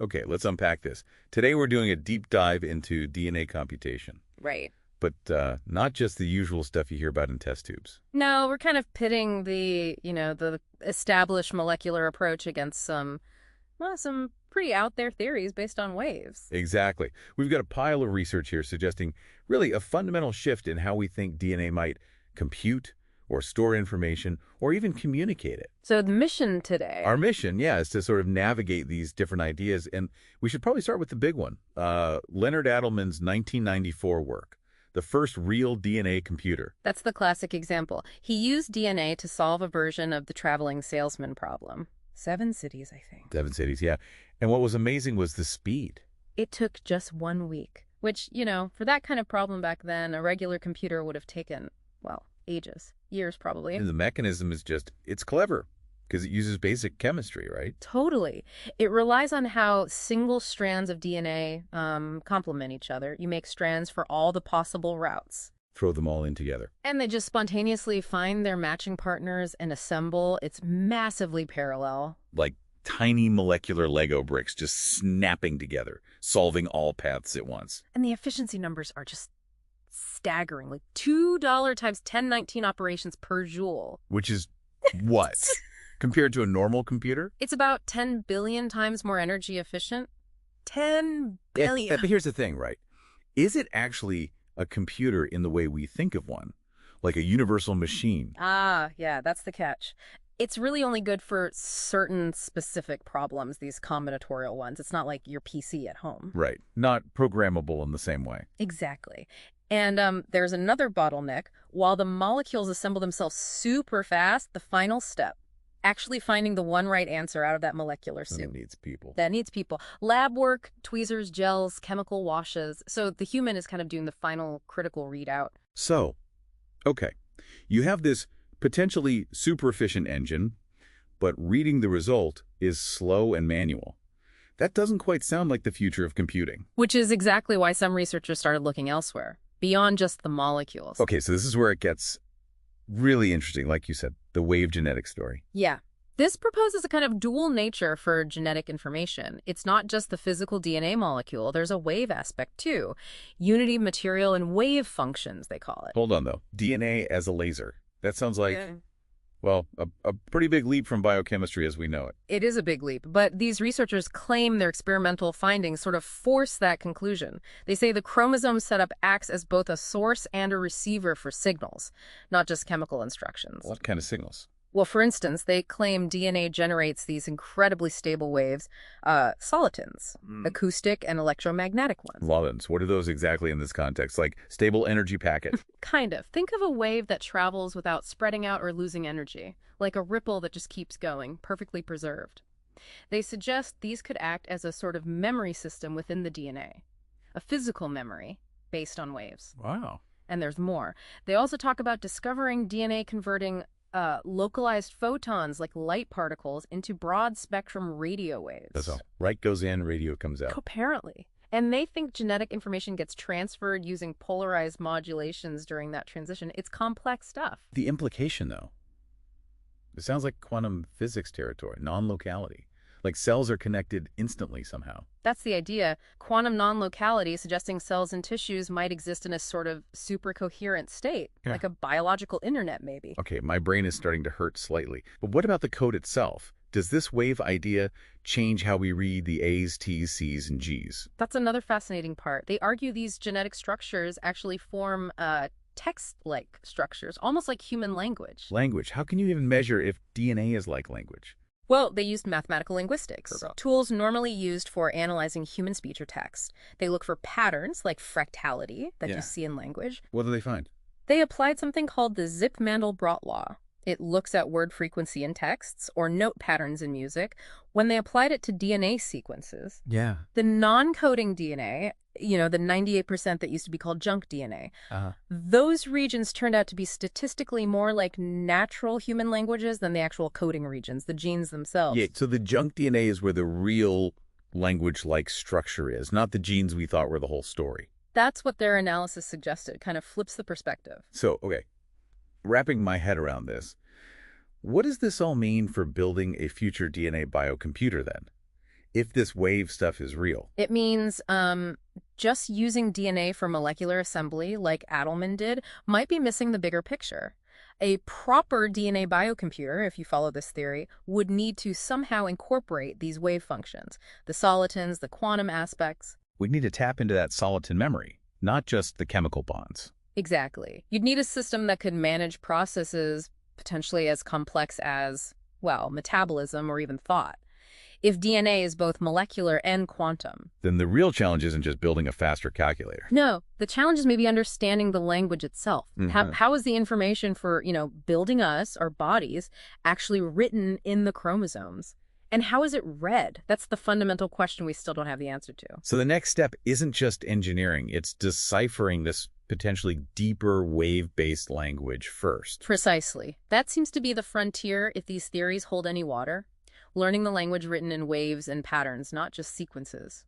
Okay, let's unpack this. Today we're doing a deep dive into DNA computation, Right. but not just the usual stuff you hear about in test tubes. No, we're kind of pitting the established molecular approach against some pretty out there theories based on waves. Exactly. We've got a pile of research here suggesting really a fundamental shift in how we think DNA might compute or store information or even communicate it. So the mission today. Our mission, yeah, is to sort of navigate these different ideas, and we should probably start with the big one, Leonard Adleman's 1994 work, the first real DNA computer. That's the classic example. He used DNA to solve a version of the traveling salesman problem. 7 cities, I think. 7 cities, yeah. And what was amazing was the speed. It took just 1 week, which, for that kind of problem back then, a regular computer would have taken, well, ages. Years, probably. And the mechanism is it's clever, because it uses basic chemistry, right? Totally. It relies on how single strands of DNA complement each other. You make strands for all the possible routes. Throw them all in together. And they just spontaneously find their matching partners and assemble. It's massively parallel. Like tiny molecular Lego bricks just snapping together, solving all paths at once. And the efficiency numbers are just staggering. Like $2 times 1019 operations per joule. Which is what? Compared to a normal computer? It's about 10 billion times more energy efficient. 10 billion. Yeah, but here's the thing, right? Is it actually a computer in the way we think of one? Like a universal machine? Ah, yeah, that's the catch. It's really only good for certain specific problems, these combinatorial ones. It's not like your PC at home. Right. Not programmable in the same way. Exactly. And there's another bottleneck. While the molecules assemble themselves super fast, the final step, actually finding the one right answer out of that molecular soup. That needs people. That needs people. Lab work, tweezers, gels, chemical washes. So the human is kind of doing the final critical readout. So, okay, you have this potentially super efficient engine, but reading the result is slow and manual. That doesn't quite sound like the future of computing. Which is exactly why some researchers started looking elsewhere, beyond just the molecules. Okay, so this is where it gets really interesting, like you said, the wave genetic story. Yeah. This proposes a kind of dual nature for genetic information. It's not just the physical DNA molecule. There's a wave aspect, too. Unity material and wave functions, they call it. Hold on, though. DNA as a laser. That sounds like, well, a pretty big leap from biochemistry as we know it. It is a big leap, but these researchers claim their experimental findings sort of force that conclusion. They say the chromosome setup acts as both a source and a receiver for signals, not just chemical instructions. What kind of signals? Well, for instance, they claim DNA generates these incredibly stable waves, solitons, acoustic and electromagnetic ones. Solitons. What are those exactly in this context? Like stable energy packet? Kind of. Think of a wave that travels without spreading out or losing energy, like a ripple that just keeps going, perfectly preserved. They suggest these could act as a sort of memory system within the DNA, a physical memory based on waves. Wow. And there's more. They also talk about discovering DNA converting localized photons like light particles into broad spectrum radio waves. That's all. Light goes in, radio comes out. Apparently. And they think genetic information gets transferred using polarized modulations during that transition. It's complex stuff. The implication, though, it sounds like quantum physics territory, non-locality. Like cells are connected instantly somehow. That's the idea. Quantum non-locality, suggesting cells and tissues might exist in a sort of super coherent state, like a biological internet, maybe. Okay, my brain is starting to hurt slightly. But what about the code itself? Does this wave idea change how we read the A's, T's, C's, and G's? That's another fascinating part. They argue these genetic structures actually form text-like structures, almost like human language. Language. How can you even measure if DNA is like language? Well, they used mathematical linguistics, tools normally used for analyzing human speech or text. They look for patterns like fractality that you see in language. What do they find? They applied something called the Zipf-Mandelbrot law. It looks at word frequency in texts or note patterns in music. When they applied it to DNA sequences, the non-coding DNA, the 98% that used to be called junk DNA, those regions turned out to be statistically more like natural human languages than the actual coding regions, the genes themselves. Yeah, so the junk DNA is where the real language-like structure is, not the genes we thought were the whole story. That's what their analysis suggested, kind of flips the perspective. So, okay, wrapping my head around this, what does this all mean for building a future DNA biocomputer then? if this wave stuff is real? It means just using DNA for molecular assembly, like Adleman did, might be missing the bigger picture. A proper DNA biocomputer, if you follow this theory, would need to somehow incorporate these wave functions, the solitons, the quantum aspects. We'd need to tap into that soliton memory, not just the chemical bonds. Exactly. You'd need a system that could manage processes potentially as complex as, well, metabolism or even thought. If DNA is both molecular and quantum, then the real challenge isn't just building a faster calculator. No, the challenge is maybe understanding the language itself. How is the information for, building us, our bodies, actually written in the chromosomes? And how is it read? That's the fundamental question we still don't have the answer to. So the next step isn't just engineering, it's deciphering this potentially deeper wave-based language first. Precisely. That seems to be the frontier if these theories hold any water. Learning the language written in waves and patterns, not just sequences.